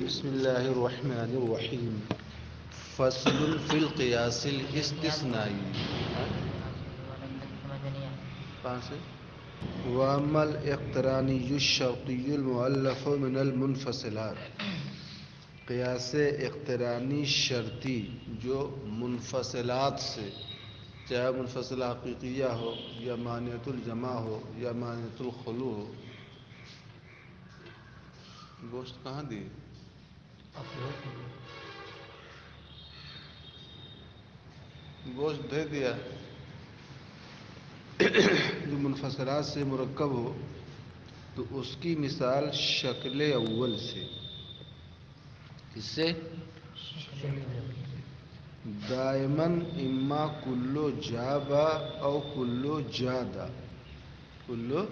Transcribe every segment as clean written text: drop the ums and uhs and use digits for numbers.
بسم اللہ الرحمن الرحیم فصل فی القیاس الاستثنائی کہاں سے وَأَمَّا الْإِقْتِرَانِيُّ الشَّرْطِيُّ الْمُؤَلَّفُ مِنَ الْمُنْفَصِلَاتِ قیاس اقترانی شرطی جو منفصلات سے چاہے منفصلہ حقیقیہ ہو یا مانعۃ الجمع ہو یا مانعۃ الخلو ہو. گوشت کہاں دی گوشت دے دیا جو منفصلات سے مرکب ہو تو اس کی مثال شکل اول سے اس سے دائماً اما کلو جابا او کلو جادا کلو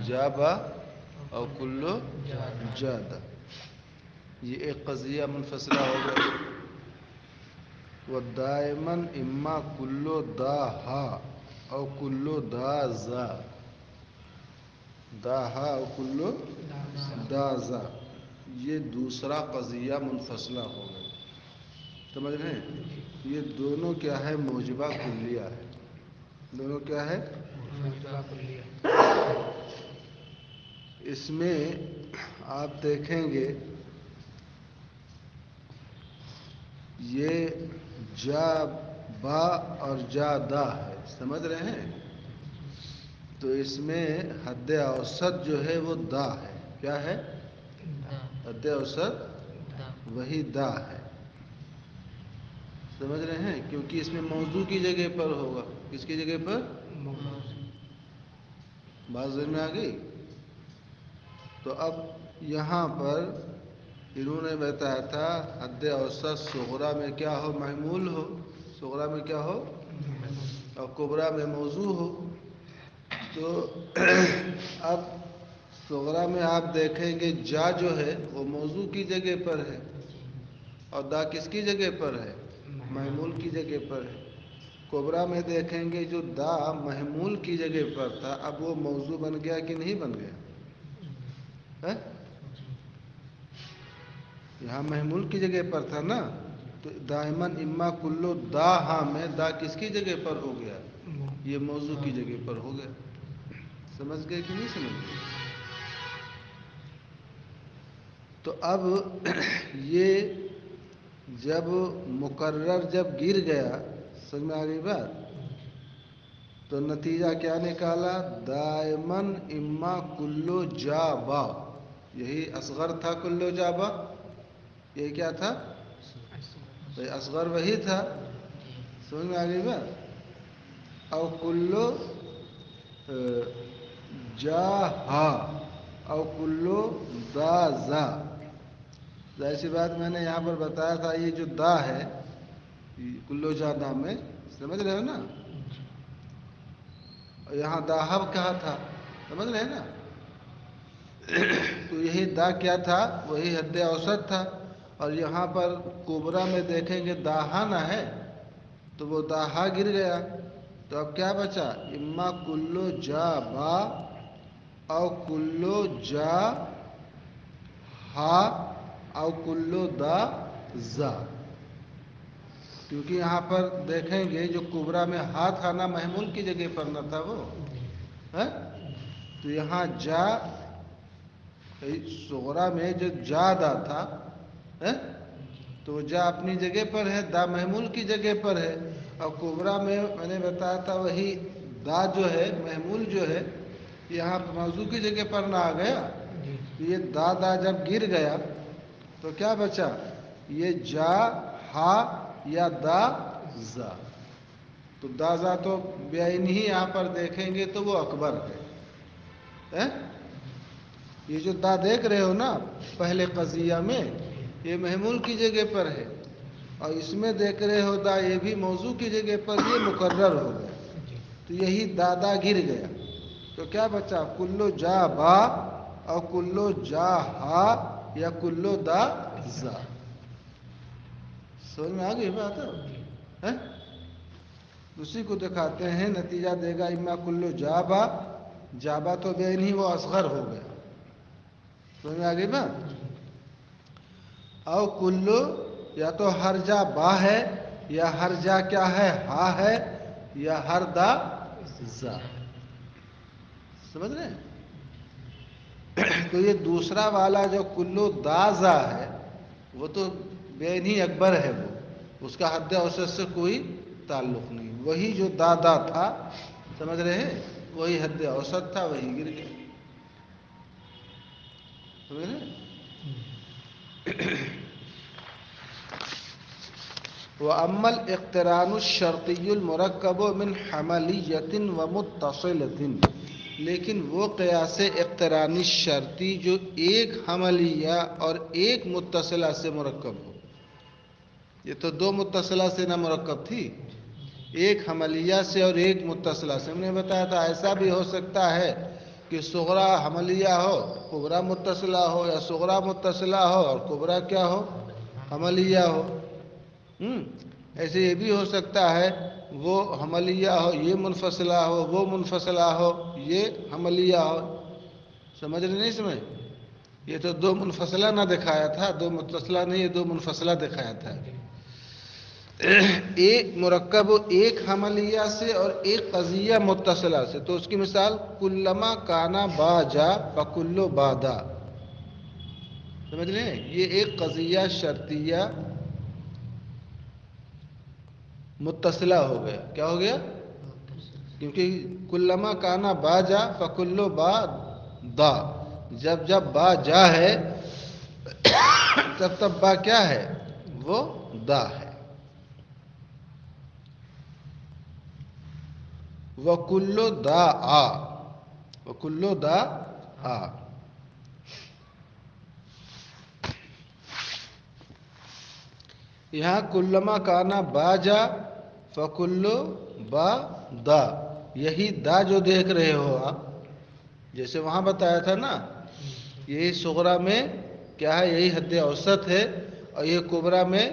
جابا او کلو جادا یہ ایک قضیہ منفصلہ ہو گیا. ودائماً اما کلو دا ہا او کلو دا زا دا ہا او کلو دا زا یہ دوسرا قضیہ منفصلہ ہو گیا. سمجھ رہے ہیں یہ دونوں کیا ہے موجبہ کلیہ ہے. دونوں کیا ہے موجبہ کلیہ. اس میں آپ دیکھیں گے یہ جا با اور جا دا ہے. سمجھ رہے ہیں تو اس میں حد اوسط جو ہے وہ دا ہے. کیا ہے حد اوسط وہی دا ہے. سمجھ رہے ہیں کیونکہ اس میں موضوع کی جگہ پر ہوگا. کس کی جگہ پر بات سمجھ میں آ گئی. تو اب یہاں پر انہوں نے بتایا تھا حد اوسط صغرا میں کیا ہو محمول ہو. صغرا میں کیا ہو اور کبرا میں موضوع ہو. تو اب صغرا میں آپ دیکھیں گے جا جو ہے وہ موضوع کی جگہ پر ہے اور دا کس کی جگہ پر ہے محمول کی جگہ پر ہے. کبرا میں دیکھیں گے جو دا محمول کی جگہ پر تھا اب وہ موضوع بن گیا کہ نہیں بن گیا. یہاں محمول کی جگہ پر تھا نا تو دائماً اما کلو دا ہاں میں دا کس کی جگہ پر ہو گیا یہ موضوع کی جگہ پر ہو گیا. سمجھ گئے کہ نہیں سمجھ گئے. تو اب یہ جب مقرر جب گر گیا سمجھ میں آ گئی بات تو نتیجہ کیا نکالا دائماً اما کلو جابا. یہی اصغر تھا کلو جابا. یہ کیا تھا اصغر وہی تھا. سمجھ میں آ گئی بات او کلو جا ہا او کلو دا زا. ظاہر سی بات میں نے یہاں پر بتایا تھا یہ جو دا ہے کلو جا دا میں سمجھ رہے ہو نا. یہاں داہب کہا تھا. سمجھ رہے ہیں نا. تو یہی دا کیا تھا وہی حد اوسط تھا اور یہاں پر کبرا میں دیکھیں گے داہا نہ ہے تو وہ داہا گر گیا. تو اب کیا بچا اما کلو جا با او کلو جا ہا او کلو دا زا. کیونکہ یہاں پر دیکھیں گے جو کبرا میں ہا تھا نا محمول کی جگہ پر نہ تھا وہ تو یہاں جا صغرا میں جو جا دا تھا تو وہ جا اپنی جگہ پر ہے دا محمول کی جگہ پر ہے. اور کبرا میں نے بتایا تھا وہی دا جو ہے محمول جو ہے یہاں موضوع کی جگہ پر نہ آ گیا. یہ دا جب گر گیا تو کیا بچا یہ جا ہا یا دا زا. تو دا زا تو بعین ہی یہاں پر دیکھیں گے تو وہ اکبر ہے. یہ جو دا دیکھ رہے ہو نا پہلے قضیہ میں یہ محمول کی جگہ پر ہے اور اس میں دیکھ رہے ہو دا یہ بھی موضوع کی جگہ پر یہ مقرر ہو گیا. تو یہی دا گر گیا تو کیا بچا کلو جا با اور کلو جا ہا یا کلو دا زا. سمجھ میں آ گئی بات ہے. اسی کو دکھاتے ہیں نتیجہ دے گا اما کلو جابا. جابا تو بے نہیں وہ اصغر ہو گیا. سمجھ میں آ گئی بات. او کلو، یا تو ہر جا با ہے، یا ہر جا کیا ہے ہا ہے، یا ہر دا زا. سمجھ رہے ہیں؟ تو یہ دوسرا والا جو کلو دازا ہے وہ تو بے نہیں اکبر ہے، وہ اس کا حد اوسط سے کوئی تعلق نہیں. وہی جو دادا تھا، سمجھ رہے ہیں، وہی حد اوسط تھا، وہی گر گیا. سمجھ رہے ہیں؟ وَأَمَّا الْإِقْتِرَانُ الشَّرْطِيُّ الْمُرَكَّبُ مِنْ حَمَلِيَّةٍ وَمُتَّصِلَةٍ، لیکن وہ قیاس اقترانی شرطی جو ایک حملیہ اور ایک متصلہ سے مرکب ہو. یہ تو دو متصلہ سے نہ مرکب تھی، ایک حملیہ سے اور ایک متصلہ سے. ہم نے بتایا تھا ایسا بھی ہو سکتا ہے کہ صغرا حملیہ ہو، کبرا متصلہ ہو، یا صغرا متصلہ ہو اور کبرا کیا ہو، حملیہ ہو. ایسے یہ بھی ہو سکتا ہے وہ حملیہ ہو، یہ منفصلہ ہو، وہ منفصلہ ہو، یہ حملیہ ہو. سمجھ رہے نہیں سمجھ؟ یہ تو دو منفصلہ نہ دکھایا تھا، دو متصلہ نہیں، یہ دو منفصلہ دکھایا تھا. ایک مرکب ایک حملیہ سے اور ایک قضیہ متصلہ سے. تو اس کی مثال کلما کانا باجا فکلو بادا. سمجھ رہے ہیں؟ یہ ایک قضیہ شرطیہ متصلہ ہو گیا. کیا ہو گیا؟ کیونکہ کلما کانا با جا فکلو با دا، جب جب با جا ہے تب تب با کیا ہے، وہ دا ہے. وکلو دا آ، وکلو دا آ. یہاں کلما کانا با جا فکلو با دا، یہی دا جو دیکھ رہے ہو آپ، جیسے وہاں بتایا تھا نا، یہی صغرا میں کیا ہے، یہی حد اوسط ہے، اور یہ کبرا میں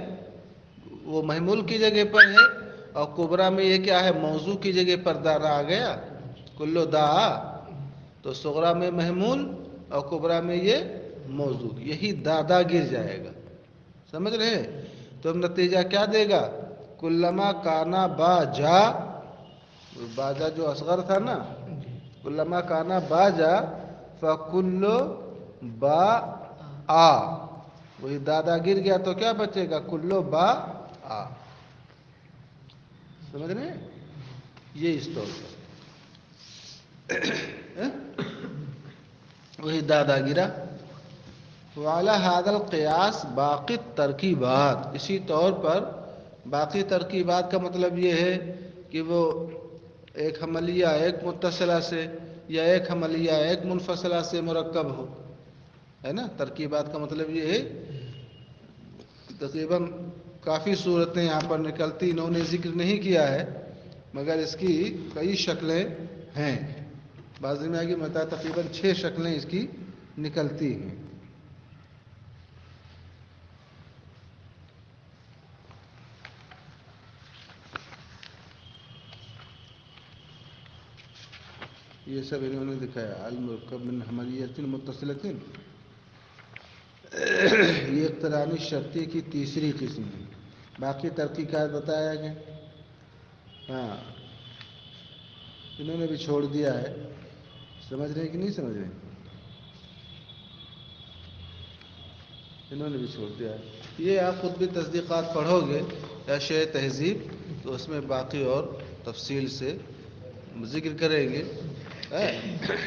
وہ محمول کی جگہ پر ہے، اور کبرا میں یہ کیا ہے، موضوع کی جگہ پر دارا آ گیا، کلو دا آ. تو صغرا میں محمول اور کبرا میں یہ موضوع، یہی دادا گر جائے گا. سمجھ رہے؟ تو نتیجہ کیا دے گا، کلما کانا با جا، باجا جو اصغر تھا نا، کلما کانا با جا فکلو با آ، وہی دادا گر گیا تو کیا بچے گا، کلو با آ. سمجھ رہے ہیں؟ یہ اس طور پر وہی دادا گرا. وعلی ھذا القیاس باقی ترکیبات، اسی طور پر باقی ترکیبات کا مطلب یہ ہے کہ وہ ایک حملیہ ایک متصلہ سے، یا ایک حملیہ ایک منفصلہ سے مرکب ہو، ہے نا. ترکیبات کا مطلب یہ ہے تقریباً کافی صورتیں یہاں پر نکلتی، انہوں نے ذکر نہیں کیا ہے مگر اس کی کئی شکلیں ہیں. بعض میں آگے بتایا تقریباً 6 شکلیں اس کی نکلتی ہیں. یہ سب انہوں نے دکھایا. المرکب من حملیۃ متصلۃ، یہ اقترانی شرطی کی تیسری قسم ہے. باقی ترکیبات بتایا گیا. ہاں، انہوں نے بھی چھوڑ دیا ہے. سمجھ رہے ہیں کہ نہیں سمجھ رہے ہیں؟ انہوں نے بھی چھوڑ دیا ہے. یہ آپ خود بھی تصدیقات پڑھو گے یا شیء تہذیب، تو اس میں باقی اور تفصیل سے ذکر کریں گے.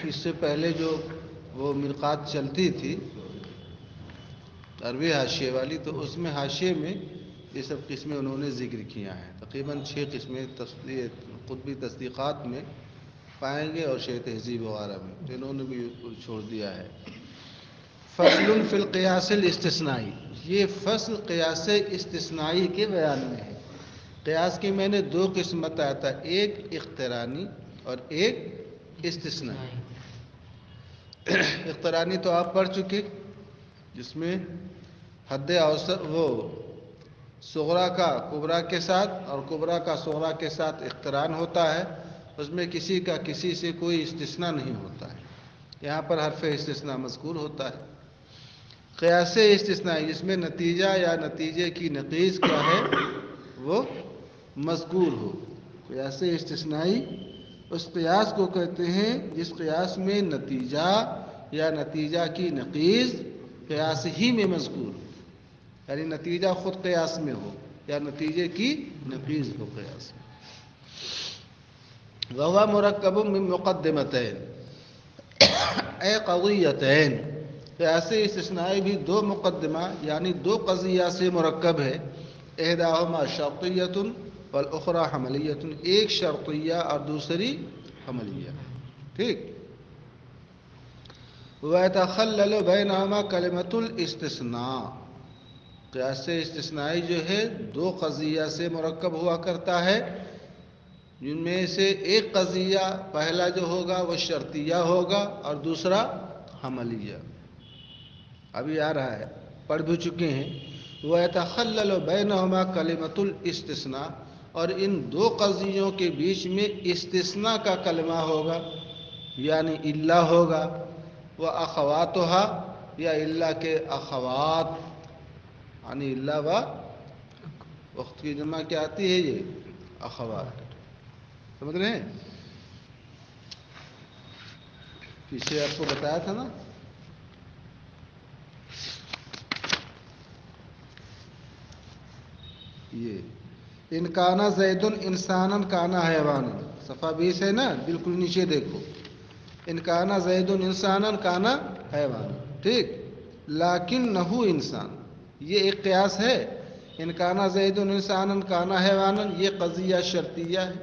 اس سے پہلے جو وہ مرقات چلتی تھی عربی حاشیے والی، تو اس میں حاشیے میں یہ سب قسمیں انہوں نے ذکر کیا ہیں. تقریباً 6 قسمیں قطبی تصدیقات میں پائیں گے اور شیء تہذیب وغیرہ میں، تو انہوں نے بھی چھوڑ دیا ہے. فصل فی القیاس الاستثنائی، یہ فصل قیاس استثنائی کے بیان میں ہے. قیاس کی میں نے 2 قسم بتایا تھا، ایک اقترانی اور ایک استثنائی. اقترانی تو آپ پڑھ چکے، جس میں حد اوسط وہ صغرا کا کبرا کے ساتھ اور کبرا کا صغرا کے ساتھ اقتران ہوتا ہے، اس میں کسی کا کسی سے کوئی استثناء نہیں ہوتا ہے. یہاں پر حرف استثناء مذکور ہوتا ہے. قیاس استثنائی جس میں نتیجہ یا نتیجے کی نقیض کیا ہے وہ مذکور ہو. قیاس استثنائی اس قیاس کو کہتے ہیں جس قیاس میں نتیجہ یا نتیجہ کی نقیض قیاس ہی میں مذکور ہو، یعنی نتیجہ خود قیاس میں ہو یا نتیجے کی نقیض ہو قیاس میں. وَهُوَ مُرَكَّبٌ مِّن مُقَدِّمَتَيْن اے قضیتین. قیاس استثنائی بھی دو مقدمہ یعنی دو قضیہ سے مرکب ہے. احداہما شرطیۃ والاخری حملیۃ، ایک شرطیہ اور دوسری حملیہ. ٹھیک. وَيَتَخَلَّلُ بَيْنَهُمَا كَلِمَةُ الْاِسْتِثْنَاءِ. قیاس استثنائی جو ہے دو قضیہ سے مرکب ہوا کرتا ہے، جن میں سے ایک قضیہ پہلا جو ہوگا وہ شرطیہ ہوگا اور دوسرا حملیہ. ابھی آ رہا ہے، پڑھ بھی چکے ہیں. وَيَتَخَلَّلُ بَيْنَهُمَا كَلِمَةُ الْاِسْتِثْنَاءِ، اور ان دو قضیوں کے بیچ میں استثناء کا کلمہ ہوگا یعنی الا ہوگا. وَأَخَوَاتُهَا، یا الا کے اخوات، یعنی الا و وقت کی جمع کیا آتی ہے یہ اخوات. سمجھ رہے ہیں؟ پیچھے آپ کو بتایا تھا نا. یہ ان کانا زید انسانن کانا حیوان، صفحہ 20 ہے نا، بالکل نیچے دیکھو. ان کانا زید انسانن کانا حیوان. ٹھیک. لیکنہ انسان، یہ ایک قیاس ہے. ان کانا زید انسانن کانا حیوان یہ قضیہ شرطیہ ہے.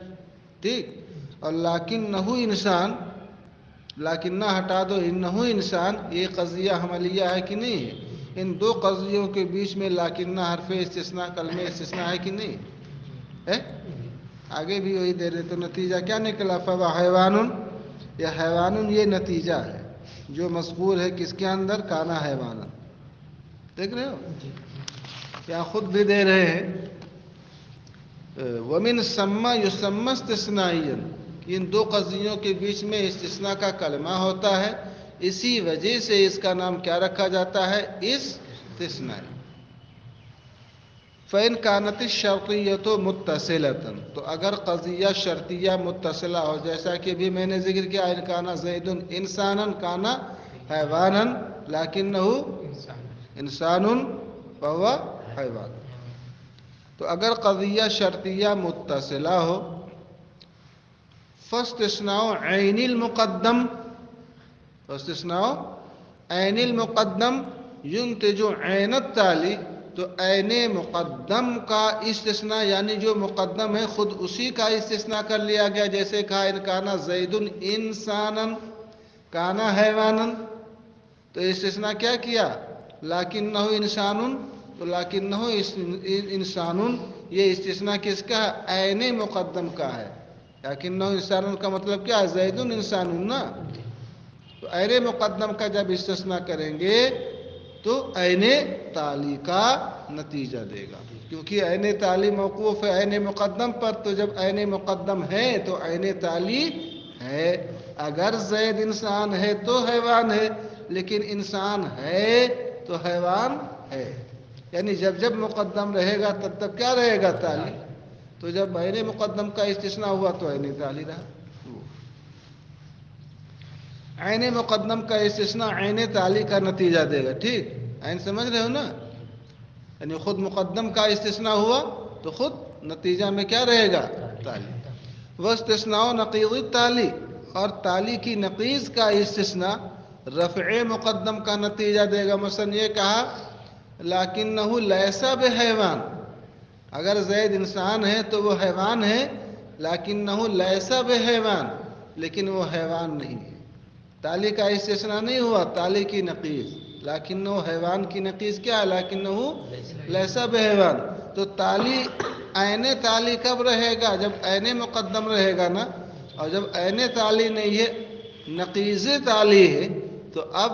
ٹھیک. اور لیکنہ انسان، لیکنہ ہٹا دو، انہ انسان یہ قضیہ حملیہ ہے کہ نہیں ہے؟ ان دو قضیوں کے بیچ میں لیکنہ حرف استثناء کلمہ استثناء ہے کہ نہیں ہے؟ آگے بھی وہی دے رہے. تو نتیجہ کیا نکلا؟ فَوَ حیوان، یا حیوان یہ نتیجہ ہے جو مذکور ہے کس کے اندر؟ کانا حیوان. دیکھ رہے ہو؟ یہاں خود بھی دے رہے ہیں. وَمِن ثَمَّ يُسَمَّى اسْتِثْنَائِيًّا، ان دو قضیوں کے بیچ میں استثناء کا کلمہ ہوتا ہے، اسی وجہ سے اس کا نام کیا رکھا جاتا ہے؟ استثنائی. فَإِنْ كَانَتِ الشَّرْطِيَّةُ مُتَّصِلَةً، تو اگر قضیہ شرطیہ متصلہ ہو، جیسا کہ بھی میں نے ذکر کیا، ان کانا زید انسانن کانا حیوانن لیکنہ انسان فہو حیوان. تو اگر قضیہ شرطیہ متصلہ ہو، فاستثناء عین المقدم، فاستثناء عین المقدم ينتج عین التالی. تو عین مقدم کا استثناء یعنی جو مقدم ہے خود اسی کا استثناء کر لیا گیا. جیسے کہا ان کانا زید انسانن کانا حیوانن، تو استثناء کیا کیا؟ لیکنہ انسان. تو لیکنہ انسان یہ استثناء کس کا ہے؟ عین مقدم کا ہے. لیکنہ انسان کا مطلب کیا ہے؟ زید انسان نا. تو عین مقدم کا جب استثناء کریں گے تو عین تالی کا نتیجہ دے گا، کیونکہ عین تالی موقوف ہے عین مقدم پر. تو جب عین مقدم ہے تو عین تالی ہے. اگر زید انسان ہے تو حیوان ہے، لیکن انسان ہے تو حیوان ہے. یعنی جب جب مقدم رہے گا تب تب کیا رہے گا؟ تالی. تو جب عین مقدم کا استثناء ہوا تو عین تالی رہا. عین مقدم کا استثناء عین تالی کا نتیجہ دے گا. ٹھیک. عین سمجھ رہے ہو نا؟ یعنی خود مقدم کا استثناء ہوا تو خود نتیجہ میں کیا رہے گا؟ تالی. واستثناء نقیض التالی، اور تالی کی نقیض کا استثناء رفع مقدم کا نتیجہ دے گا. مثلا یہ کہا لیکنہ لیس بحیوان، اگر زید انسان ہے تو وہ حیوان ہے، لیکنہ لیس بحیوان، لیکن وہ حیوان نہیں ہے. تالی کا استثناء نہیں ہوا، تالی کی نقیض. لیکنہ حیوان کی نقیض کیا ہے؟ لیکنہ لیس بحیوان. تو تالی عین تالی کب رہے گا؟ جب عین مقدم رہے گا نا. اور جب عین تالی نہیں ہے، نقیض تالی ہے، تو اب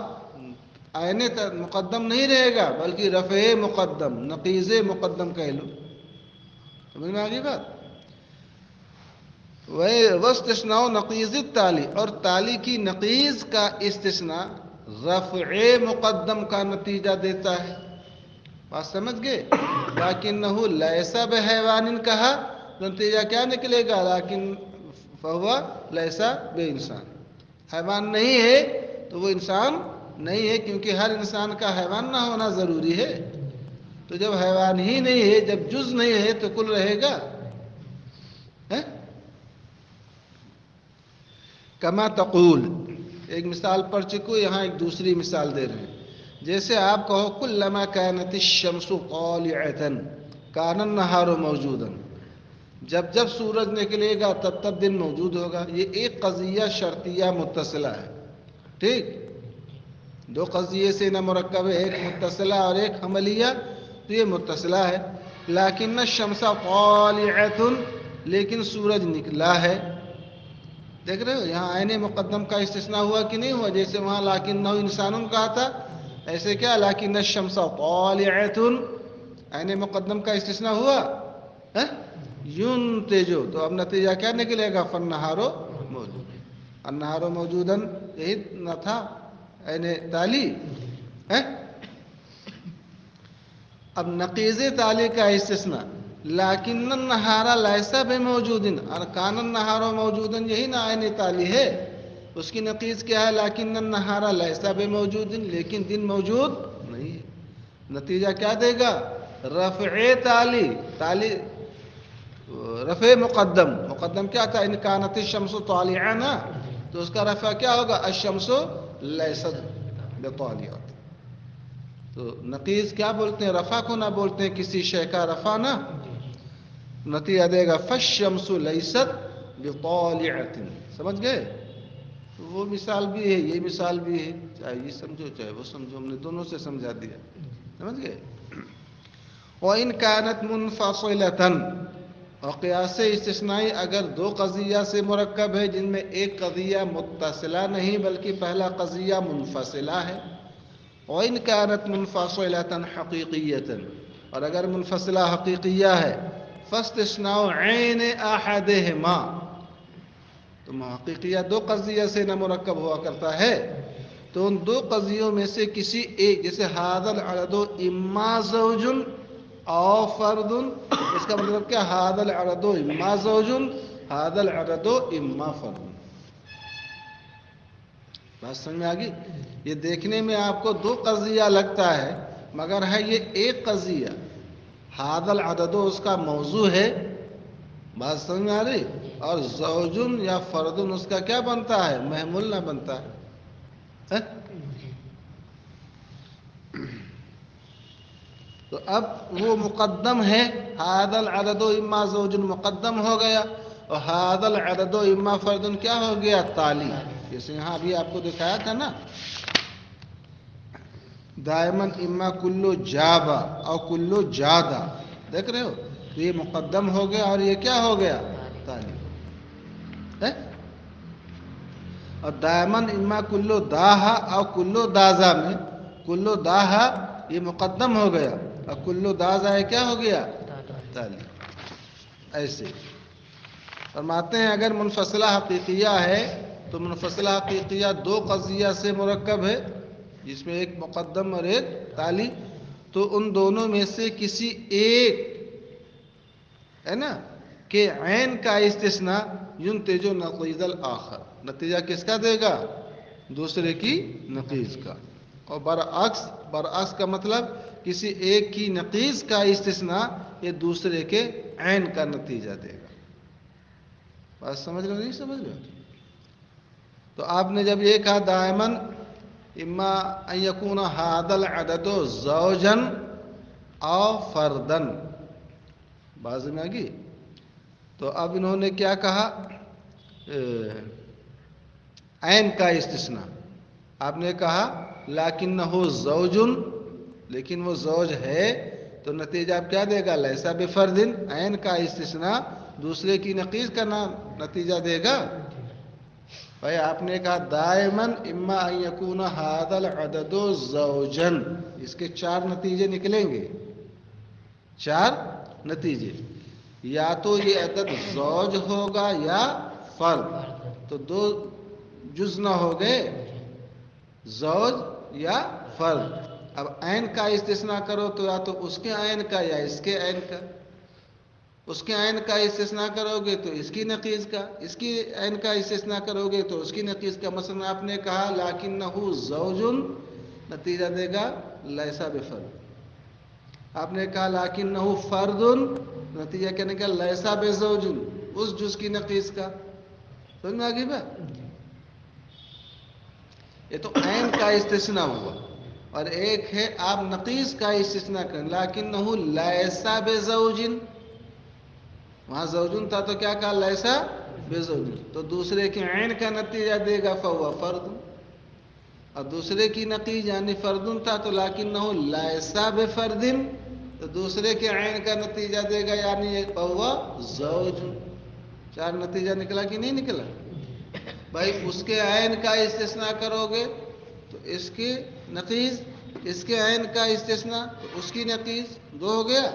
عین مقدم نہیں رہے گا بلکہ رفع مقدم، نقیض مقدم کہہ لو. سمجھ میں آگئی بات؟ واستثناء نقیض التالی، اور تالی کی نقیض کا استثناء رفع مقدم کا نتیجہ دیتا ہے. بات سمجھ گئے؟ لیکنہ لیس بحیوان کہا تو نتیجہ کیا نکلے گا؟ لیکن فہو لیس بانسان. حیوان نہیں ہے تو وہ انسان نہیں ہے، کیونکہ ہر انسان کا حیوان نہ ہونا ضروری ہے. تو جب حیوان ہی نہیں ہے، جب جز نہیں ہے تو کل رہے گا. کما تقول، ایک مثال پڑھ چکو، یہاں ایک دوسری مثال دے رہے ہیں. جیسے آپ کہو کلما کانت الشمس طالعۃ کان النہار موجودا، جب جب سورج نکلے گا تب تب دن موجود ہوگا. یہ ایک قضیہ شرطیہ متصلہ ہے. ٹھیک، دو قضیے سے نہ مرکب ہے، ایک متصلہ اور ایک حملیہ، تو یہ متصلہ ہے. لیکن الشمس طالعۃ، لیکن سورج نکلا ہے. دیکھ رہے ہو یہاں عین مقدم کا استثناء ہوا کہ نہیں ہوا؟ جیسے وہاں لیکنہ انسان کہا تھا، ایسے کیا لیکن الشمس طالعۃ، عین مقدم کا استثناء ہوا. ینتج، تو اب نتیجہ کیا نکلے گا؟ فالنہار موجود، النہار موجودا، یہی نہ تھا عین تالی. اب نقیض تالی کا استثناء، لیکن النہار لیس بموجود، کان النہار موجودا، یہی نا عین تالی ہے. اس کی نقیض کیا ہے؟ لیکن النہار لیس بموجود، لیکن دن موجود نہیں ہے. نتیجہ کیا دے گا؟ رفع تالی، تالی رفع مقدم، مقدم کیا تھا؟ ان کانت الشمس طالعہ نا، تو اس کا رفع کیا ہوگا؟ الشمس لیست بطالعہ. تو نقیض کیا بولتے ہیں؟ رفع کو نہ بولتے ہیں کسی شے کا رفع نا. نتیجہ دے گا فالشمس لیست بطالعۃ. سمجھ گئے؟ وہ مثال بھی ہے، یہ مثال بھی ہے، چاہے یہ سمجھو چاہے وہ سمجھو، ہم نے دونوں سے سمجھا دیا. سمجھ گئے؟ وَإِنْ كَانَتْ مُنْفَصِلَةً، اور قیاس استثنائی اگر دو قضیہ سے مرکب ہے جن میں ایک قضیہ متصلہ نہیں بلکہ پہلا قضیہ منفصلہ ہے. وَإِنْ كَانَتْ مُنْفَصِلَةً حَقِيقِيَّةً، اور اگر منفصلہ حقیقیہ ہے، فَاسْتِثْنَاءُ عَيْنِ أَحَدِهِمَا، تو حقیقیہ دو قضیہ سے نہ مرکب ہوا کرتا ہے، تو ان دو قضیوں میں سے کسی ایک، جیسے ھذا العدد اما زوج او فرد، اس کا مطلب کیا؟ ھذا العدد اما زوج، ھذا العدد اما فرد. بات سمجھ میں آ گئی؟ یہ دیکھنے میں آپ کو دو قضیہ لگتا ہے، مگر ہے یہ ایک قضیہ. ھذا العدد اس کا موضوع ہے. بات سمجھ میں آ رہی؟ اور زوجن یا فردن اس کا کیا بنتا ہے؟ محمول نہ بنتا ہے. تو اب وہ مقدم ہے، ھذا العدد اما زوج مقدم ہو گیا، اور ھذا العدد اما فردن کیا ہو گیا؟ تالی. جیسے یہاں ابھی آپ کو دکھایا تھا نا، دائماً اما کلو جابا اور کلو جادا، دیکھ رہے ہو؟ تو یہ مقدم ہو گیا اور یہ کیا ہو گیا؟ تالی. اور دائماً اما کلو داہا اور کلو دازا میں، کلو داہا یہ مقدم ہو گیا اور کلو دازا یہ کیا ہو گیا؟ تالی. ایسے فرماتے ہیں اگر منفصلہ حقیقیہ ہے تو منفصلہ حقیقیہ دو قضیہ سے مرکب ہے جس میں ایک مقدم اور ایک تالی، تو ان دونوں میں سے کسی ایک ہے نا کہ عین کا استثناء ینتج نقیض الآخر، نتیجہ کس کا دے گا؟ دوسرے کی نقیض کا. اور برعکس کا مطلب کسی ایک کی نقیض کا استثناء یہ دوسرے کے عین کا نتیجہ دے گا. بات سمجھ رہے نہیں سمجھ رہے؟ تو آپ نے جب یہ کہا دائماً اما ان یکون ھذا العدد زوجا او فردن، بازی میں آگی، تو اب انہوں نے کیا کہا؟ عین کا استثناء. آپ نے کہا لیکنہ زوج، لیکن وہ زوج ہے، تو نتیجہ آپ کیا دے گا؟ لیسا بفردن، عین کا استثناء دوسرے کی نقیض کا نتیجہ دے گا. بھائی آپ نے کہا دائماً اما ان یکون ھذا العدد زوجا، اس کے چار نتیجے نکلیں گے، چار نتیجے. یا تو یہ عدد زوج ہوگا یا فرد، تو دو جز نہ ہو گئے، زوج یا فرد. اب عین کا استثناء کرو تو یا تو اس کے عین کا یا اس کے عین کا. اس کے عین کا استثناء کرو گے تو اس کی نقیض کا، اس کی عین کا استثناء کرو گے تو اس کی نقیض کا. مثلا آپ نے کہا لکنہ زوجن، نتیجہ دے گا لیسا بفرد. آپ نے کہا لکنہ فرد، نتیجہ کیا نکلا لیسا بزوجن، اس جز کی نقیض کا. سمجھ میں آ گئی بات؟ یہ تو عین کا استثناء ہوا. اور ایک ہے آپ نقیض کا استثناء کریں، لکنہ لیسا بزوجن. وہاں زوجن تھا تو کیا کہا لیسا بزوجن، تو دوسرے کے عین کا نتیجہ دے گا فہو فرد. اور دوسرے کی نقیض یعنی فردن تھا تو لکنہ لیسا بفردن، تو دوسرے کے عین کا نتیجہ دے گا یعنی فہو زوج. چار نتیجہ نکلا کہ نہیں نکلا بھائی؟ اس کے عین کا استثناء کرو گے تو اس کی نقیض، اس کے عین کا استثناء تو اس کی نقیض، دو ہو گیا.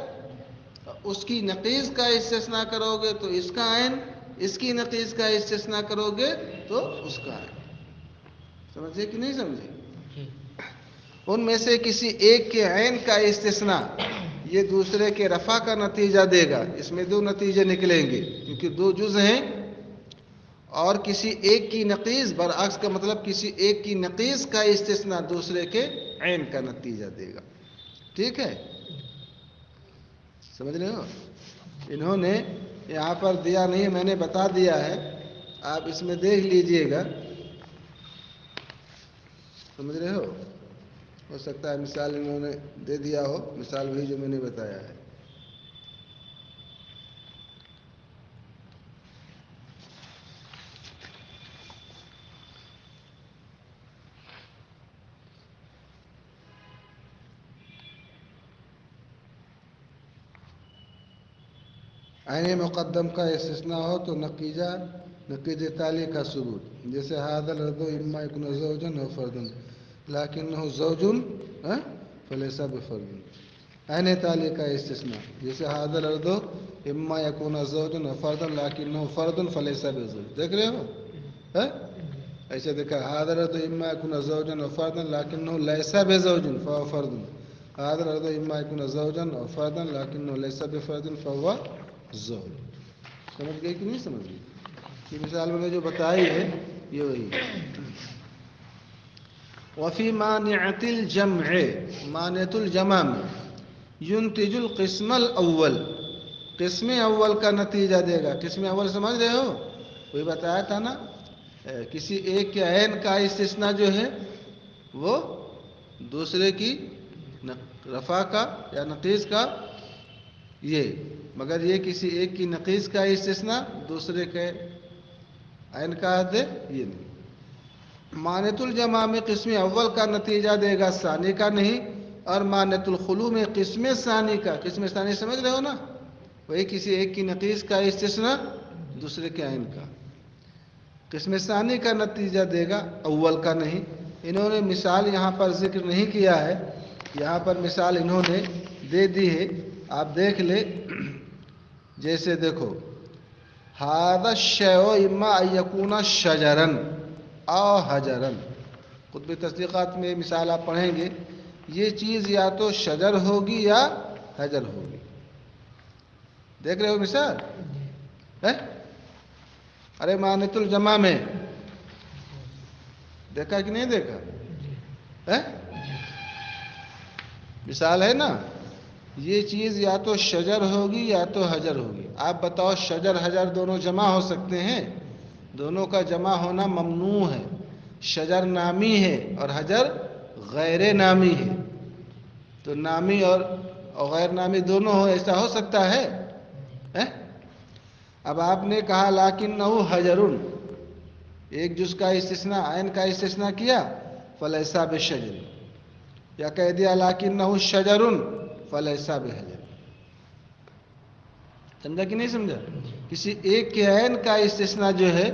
اس کی نقیض کا استثناء کرو گے تو اس کا عین، اس کی نقیض کا استثناء کرو گے تو اس کا عین. سمجھے کہ نہیں سمجھے؟ ان میں سے کسی ایک کے عین کا استثناء یہ دوسرے کے رفع کا نتیجہ دے گا. اس میں دو نتیجے نکلیں گے کیونکہ دو جز ہیں. اور کسی ایک کی نقیض، برعکس کا مطلب کسی ایک کی نقیض کا استثناء دوسرے کے عین کا نتیجہ دے گا. ٹھیک ہے؟ سمجھ رہے ہو؟ انہوں نے یہاں پر دیا نہیں، میں نے بتا دیا ہے، آپ اس میں دیکھ لیجئے گا. سمجھ رہے ہو سکتا ہے مثال انہوں نے دے دیا ہو، مثال وہی جو میں نے بتایا ہے. عین مقدم کا استثناء ہو تو نقیض تالی کا ثبوت. جیسے ھذا الرجل اما یکون زوجا او فردا لکنہ زوج فلیس بفرد. عین تالی کا استثناء جیسے ھذا الرجل اما یکون زوجا او فردا لکنہ فرد فلیس بزوج. دیکھ رہے ہو؟ ایسے دیکھا ھذا الرجل اما یکون زوجا او فردا لکنہ لیس بزوج فهو فرد. ھذا الرجل اما یکون زوجا او فردا لکنہ لیس بفرد فهو زوج. سمجھ گئی کہ نہیں سمجھ گئی؟ یہ مثال میں نے جو بتائی ہے یہ وہی ہے. وفی مانعۃ الجمع، مانعۃ الجمع میں ينتج القسم الاول، قسم اول کا نتیجہ دے گا. قسم اول سمجھ رہے ہو؟ وہی بتایا تھا نا، کسی ایک کے عین کا استثناء جو ہے وہ دوسرے کی رفع کا یا نقیض کا، یہ مگر یہ کسی ایک کی نقیض کا استثناء دوسرے کے عین کا دے، یہ نہیں. مانعۃ الجمع میں قسم اول کا نتیجہ دے گا، ثانی کا نہیں. اور مانعۃ الخلو میں قسم ثانی کا. قسم ثانی سمجھ رہے ہو نا؟ وہی کسی ایک کی نقیض کا استثناء دوسرے کے عین کا. قسم ثانی کا نتیجہ دے گا، اول کا نہیں. انہوں نے مثال یہاں پر ذکر نہیں کیا ہے، یہاں پر مثال انہوں نے دے دی ہے، آپ دیکھ لے. جیسے دیکھو ھذا الشیء اما ان یکون شجرا او حجرا. قطب تصدیقات میں مثال آپ پڑھیں گے، یہ چیز یا تو شجر ہوگی یا حجر ہوگی. دیکھ رہے ہو مثال؟ ارے مانعۃ الجمع میں دیکھا کہ نہیں دیکھا؟ مثال ہے نا، یہ چیز یا تو شجر ہوگی یا تو حجر ہوگی. آپ بتاؤ شجر حجر دونوں جمع ہو سکتے ہیں؟ دونوں کا جمع ہونا ممنوع ہے. شجر نامی ہے اور حجر غیر نامی ہے. تو نامی اور غیر نامی دونوں ہو، ایسا ہو سکتا ہے؟ اب آپ نے کہا لکنہ حجر، ایک جز کا استثناء عین کا استثناء کیا فلیس بشجر، یا کہہ دیا لکنہ شجر فلیس بحجر. سمجھا کہ نہیں سمجھا؟ کسی ایک کے عین کا استثناء جو ہے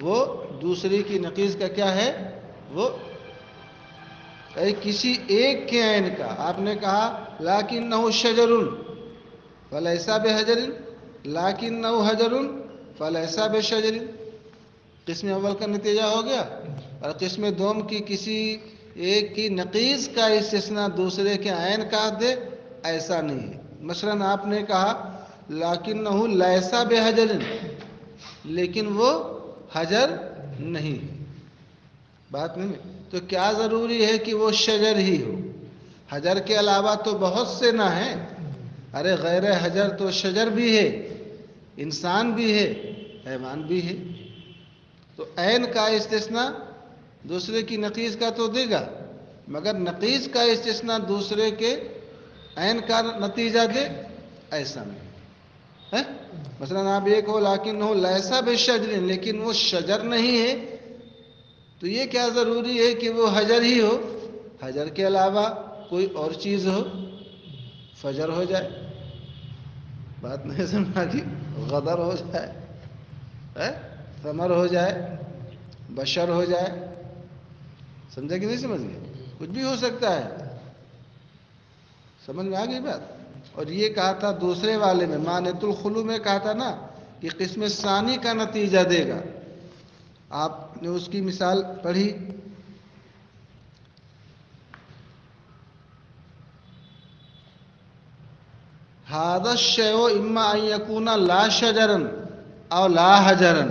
وہ دوسری کی نقیض کا کیا ہے؟ وہ کسی ایک کے عین کا. آپ نے کہا لکنہ شجر فلیس بحجر، لکنہ حجر فلیس بشجر. قسم اول کا نتیجہ ہو گیا. اور قسم دوم کی کسی ایک کی نقیض کا استثناء دوسرے کے عین کا دے، ایسا نہیں ہے. مثلاً آپ نے کہا لیکنہ لیس بحجر، لیکن وہ حجر نہیں ہے. بات نہیں ہے. تو کیا ضروری ہے کہ وہ شجر ہی ہو؟ حجر کے علاوہ تو بہت سے نہ ہیں. ارے غیر حجر تو شجر بھی ہے، انسان بھی ہے، حیوان بھی ہے. تو عین کا استثناء دوسرے کی نقیض کا تو دے گا، مگر نقیض کا استثناء دوسرے کے عین کا نتیجہ دے، ایسا نہیں. مثلا آپ ایک ہو لیکن ہو لیسا بشجر، لیکن وہ شجر نہیں ہے، تو یہ کیا ضروری ہے کہ وہ حجر ہی ہو؟ حجر کے علاوہ کوئی اور چیز ہو، فجر ہو جائے. بات نہیں سمجھا کہ غدر ہو جائے، ثمر ہو جائے، بشر ہو جائے. سمجھا کہ نہیں سمجھ گئے؟ کچھ بھی ہو سکتا ہے. سمجھ میں آ گئی بات. اور یہ کہا تھا دوسرے والے میں، مانعۃ الخلو میں کہا تھا نا کہ قسم ثانی کا نتیجہ دے گا. آپ نے اس کی مثال پڑھی، ھذا الشیء اما ان یکون لا شجرا او لا حجرا.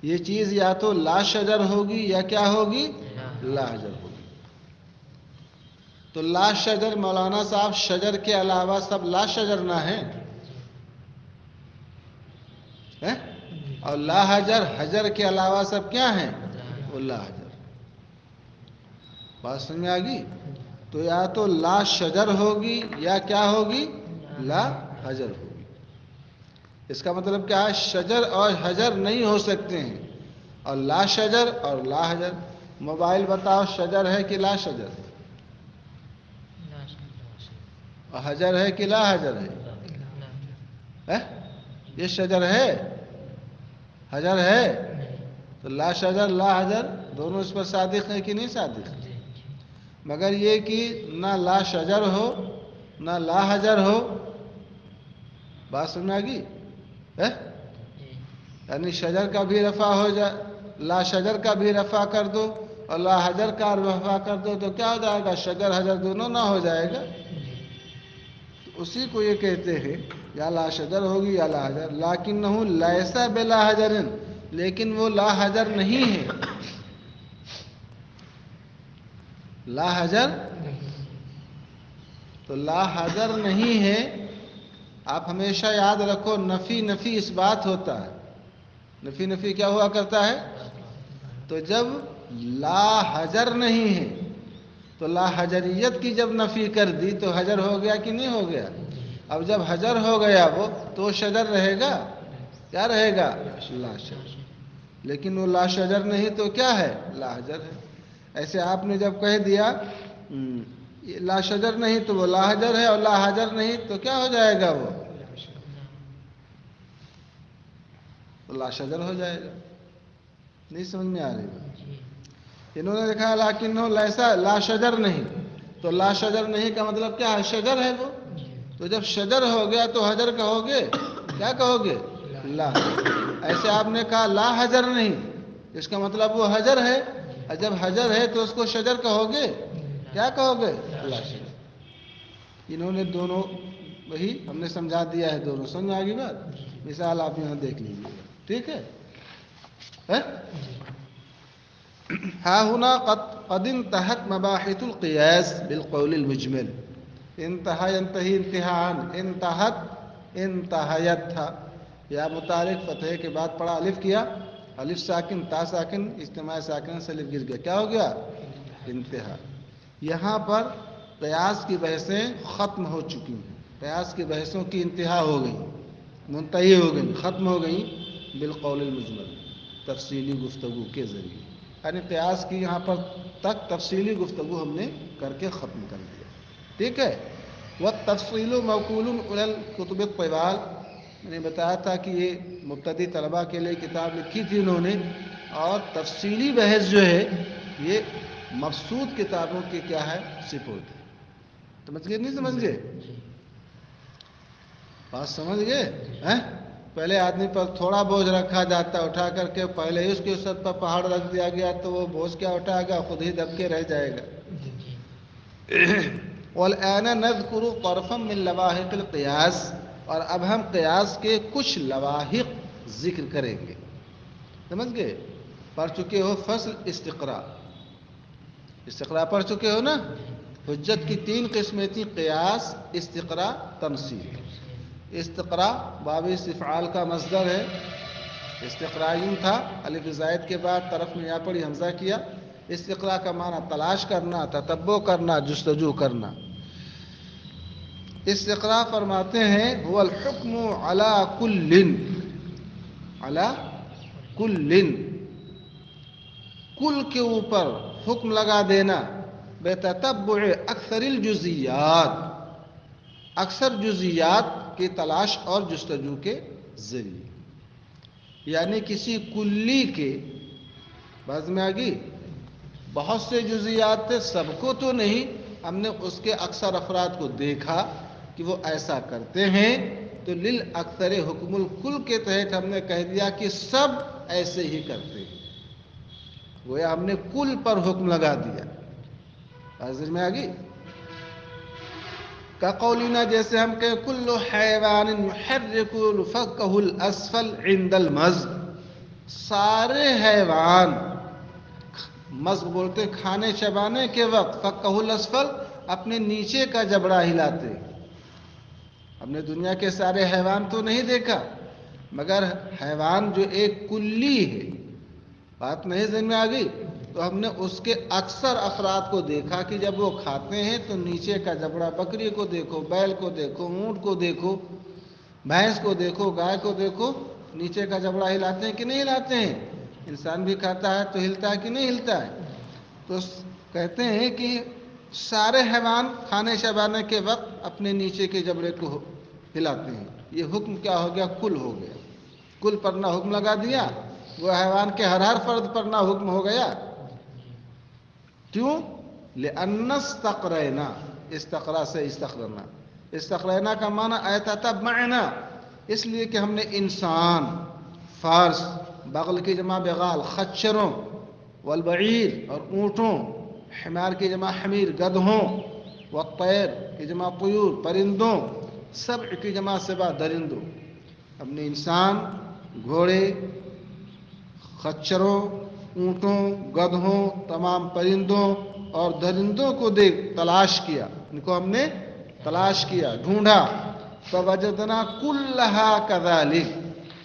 یہ چیز یا تو لا شجر ہوگی یا کیا ہوگی؟ لا حجر ہوگی. تو لا شجر، مولانا صاحب شجر کے علاوہ سب لا شجر نہ ہیں، اور لا حجر، حجر کے علاوہ سب کیا ہیں؟ وہ لا حجر. بات سمجھ میں آ گئی؟ تو یا تو لا شجر ہوگی یا کیا ہوگی؟ لا حجر ہوگی. اس کا مطلب کیا ہے؟ شجر اور حجر نہیں ہو سکتے ہیں، اور لا شجر اور لا حجر. موبائل بتاؤ شجر ہے کہ لا شجر؟ اور حجر ہے کہ لا حجر ہے؟ یہ شجر ہے، حجر ہے. تو لا شجر لا حجر دونوں اس پر صادق ہے کہ نہیں صادق؟ مگر یہ کہ نہ لا شجر ہو نہ لا حجر ہو. بات سمجھ آ گئی؟ یعنی شجر کا بھی رفع ہو جائے، لا شجر کا بھی رفع کر دو اور لا حجر کا رفع کر دو، تو کیا ہو جائے گا؟ شجر حجر دونوں نہ ہو جائے گا. اسی کو یہ کہتے ہیں یا لا شجر ہوگی یا لا حجر. لیکنہ لیس بلا حجر، لیکن وہ لا حجر نہیں ہے. لا حجر، تو لا حجر نہیں ہے. آپ ہمیشہ یاد رکھو نفی نفی اس بات ہوتا ہے. نفی نفی کیا ہوا کرتا ہے؟ تو جب لا حجر نہیں ہے تو لا حجریت کی جب نفی کر دی تو حجر ہو گیا کہ نہیں ہو گیا؟ اب جب حجر ہو گیا وہ تو شجر رہے گا؟ کیا رہے گا؟ لا شجر. لیکن وہ لا شجر نہیں تو کیا ہے؟ لا حجر ہے. ایسے آپ نے جب کہہ دیا لا شجر نہیں تو وہ لا حجر ہے، اور لا حجر نہیں تو کیا ہو جائے گا؟ وہ لا شجر ہو جائے گا. نہیں سمجھ میں آ رہی؟ انہوں نے دیکھا لیکنہ لیسا، لا شجر نہیں، تو لا شجر نہیں کا مطلب کیا ہے؟ شجر ہے وہ. تو جب شجر ہو گیا تو حجر کہو گے؟ کیا کہو گے؟ لا. ایسے آپ نے کہا لا حجر نہیں، اس کا مطلب وہ حجر ہے، اور جب حجر ہے تو اس کو شجر کہو گے؟ کیا کہو گے؟ لا شجر. انہوں نے دونوں وہی ہم نے سمجھا دیا ہے، دونوں سمجھ آ گئی بات. مثال آپ یہاں دیکھ لیجیے، ٹھیک ہے؟ ہا ہنا قد انتہت مباحث القیاس بالقول المجمل. انتہا ینتہی انتہاءً، انتہت انتہیت تھا. یا متعلق فتحے کے بعد پڑھا، الف کیا، الف ساکن تا ساکن اجتماع ساکن سے الف گر گیا، کیا ہو گیا؟ انتہا. یہاں پر قیاس کی بحثیں ختم ہو چکی ہیں. قیاس کی بحثوں کی انتہا ہو گئی، منتہی ہو گئی، ختم ہو گئی بالقول المجمل، تفصیلی گفتگو کے ذریعے. یعنی قیاس کی یہاں پر تک تفصیلی گفتگو ہم نے کر کے ختم کر دیا. ٹھیک ہے؟ والتفصیل موکول الی الکتب الطوال. میں نے بتایا تھا کہ یہ مبتدی طلباء کے لیے کتاب لکھی تھی انہوں نے، اور تفصیلی بحث جو ہے یہ مبسوط کتابوں کی کیا ہے؟ سپرد ہے. سمجھ گئے نہیں سمجھ گئے؟ بات سمجھ گئے؟ پہلے آدمی پر تھوڑا بوجھ رکھا جاتا ہے، اٹھا کر کے پہلے ہی اس کے سر پر پہاڑ رکھ دیا گیا تو وہ بوجھ کیا اٹھائے گا، خود ہی دب کے رہ جائے گا۔ وَالْآنَ نَذْكُرُ طَرْفًا مِّن لَوَاحِقِ الْقِيَاسِ، اور اب ہم قیاس کے کچھ لواحق ذکر کریں گے۔ سمجھ گئے؟ پڑھ چکے ہو فصل استقراء، استقراء پڑھ چکے ہو نا؟ حجت کی 3 قسمیں تھیں، قیاس، استقراء، تمثیل۔ استقراء باب استفعال کا مصدر ہے، استقراء یوں تھا، الف زائد کے بعد طرف میں یا پڑھی حمزہ کیا۔ استقراء کا معنی تلاش کرنا، تتبع کرنا، جستجو کرنا۔ استقراء فرماتے ہیں هو الحکم علی کل، علی کل، کل کے اوپر حکم لگا دینا، بتتبع اکثر الجزیات، اکثر جزیات کی تلاش اور جستجو کے ذریعے، یعنی کسی کلی کے بعض میں آگی بہت سے جزیات تھے، سب کو تو نہیں، ہم نے اس کے اکثر افراد کو دیکھا کہ وہ ایسا کرتے ہیں، تو للاکثر حکم الکل کے تحت ہم نے کہہ دیا کہ سب ایسے ہی کرتے ہیں، گویا ہم نے کل پر حکم لگا دیا۔ حاضر میں آگی کا قولینا، جیسے ہم کہیں کل حیوان یحرک فکہ الاسفل عند المضغ، سارے حیوان، مضغ بولتے کھانے چبانے کے وقت، فکہ الاسفل اپنے نیچے کا جبڑا ہلاتے۔ ہم نے دنیا کے سارے حیوان تو نہیں دیکھا، مگر حیوان جو ایک کلی ہے، بات نہیں ذہن میں آ گئی، تو ہم نے اس کے اکثر افراد کو دیکھا کہ جب وہ کھاتے ہیں تو نیچے کا جبڑا، بکری کو دیکھو، بیل کو دیکھو، اونٹ کو دیکھو، بھینس کو دیکھو، گائے کو دیکھو، نیچے کا جبڑا ہلاتے ہیں کہ نہیں ہلاتے ہیں؟ انسان بھی کھاتا ہے تو ہلتا ہے کہ نہیں ہلتا ہے؟ تو کہتے ہیں کہ سارے حیوان کھانے چبانے کے وقت اپنے نیچے کے جبڑے کو ہلاتے ہیں۔ یہ حکم کیا ہو گیا؟ کل ہو گیا، کل پر نہ حکم لگا دیا، وہ حیوان کے ہر فرد پر نہ حکم ہو گیا۔ کیوں؟ لأن استقرأنا، استقرا سے استقرنا، استقرنا کا معنی ایتتبعنا، اس لیے کہ ہم نے انسان، فارس، بغل کی جمع بغال، خچروں، والبعیر اور اونٹوں، حمار کی جمع حمیر گدھوں، والطیر کی جمع طیور پرندوں، سبع کی جمع سبع درندوں، ہم نے انسان، گھوڑے، خچروں، اونٹوں، گدھوں، تمام پرندوں اور درندوں کو تلاش کیا، ان کو ہم نے تلاش کیا، ڈھونڈا، فوجدنا کلھا کذالک،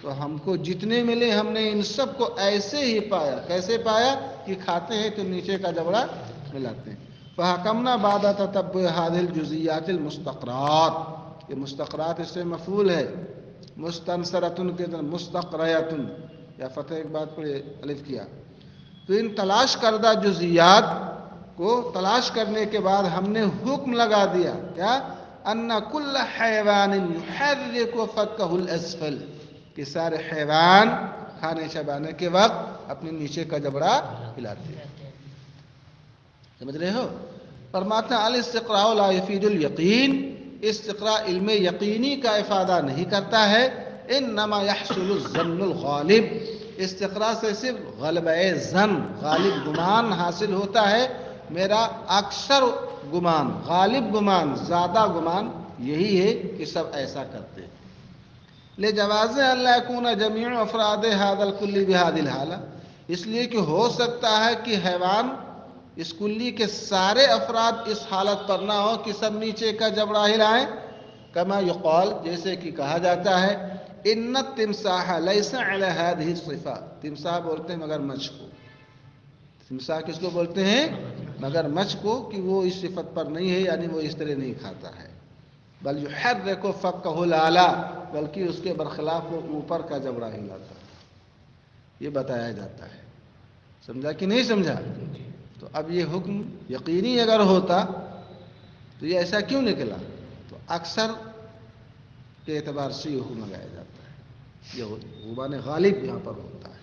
تو ہم کو جتنے ملے ہم نے ان سب کو ایسے ہی پایا۔ کیسے پایا؟ کہ کھاتے ہیں تو نیچے کا جبڑا ملاتے ہیں۔ فحکمنا بعد تتبع هذه الجزیات المستقرات، یہ مستقرات اس سے مفعول ہے، مستنصرۃ کے اندر مستقریۃ، یا فتح ایک بات پر الف کیا، تو ان تلاش کردہ جزیات کو تلاش کرنے کے بعد ہم نے حکم لگا دیا، کیا؟ ان کل حیوان یحرک فکہ الاسفل، کہ سارے حیوان کھانے چبانے کے وقت اپنے نیچے کا جبڑا ہلاتے ہیں۔ سمجھ رہے ہو؟ فرماتے ہیں الاستقراء لا یفید الیقین، استقراء علم یقینی کا افادہ نہیں کرتا ہے، انما یحصل الظن الغالب، استقراء سے صرف غلبہ ظن، غالب گمان حاصل ہوتا ہے، میرا اکثر گمان، غالب گمان، زیادہ گمان یہی ہے کہ سب ایسا کرتے ہیں۔ لجواز ان لا یکون جمیع افراد هذا الکل بهذه الحالہ، اس لیے کہ ہو سکتا ہے کہ حیوان اس کلی کے سارے افراد اس حالت پر نہ ہو کہ سب نیچے کا جبڑا ہلائیں، کما یقال، جیسے کہ کہا جاتا ہے، ان التمساح لیس علی هذه الصفہ، تمساح بولتے ہیں مگر مچھ کو، تمساح کس کو بولتے ہیں؟ مگر مچھ کو، کہ وہ اس صفت پر نہیں ہے، یعنی وہ اس طرح نہیں کھاتا ہے، بل یحرک فکہ الاعلی، بلکہ اس کے برخلاف وہ اوپر کا جبڑا ہلاتا ہے، یہ بتایا جاتا ہے۔ سمجھا کہ نہیں سمجھا؟ تو اب یہ حکم یقینی اگر ہوتا تو یہ ایسا کیوں نکلا؟ تو اکثر کے اعتبار سے یہ حکم لگایا جاتا ہے، یہ غمان غالب یہاں پر ہوتا ہے۔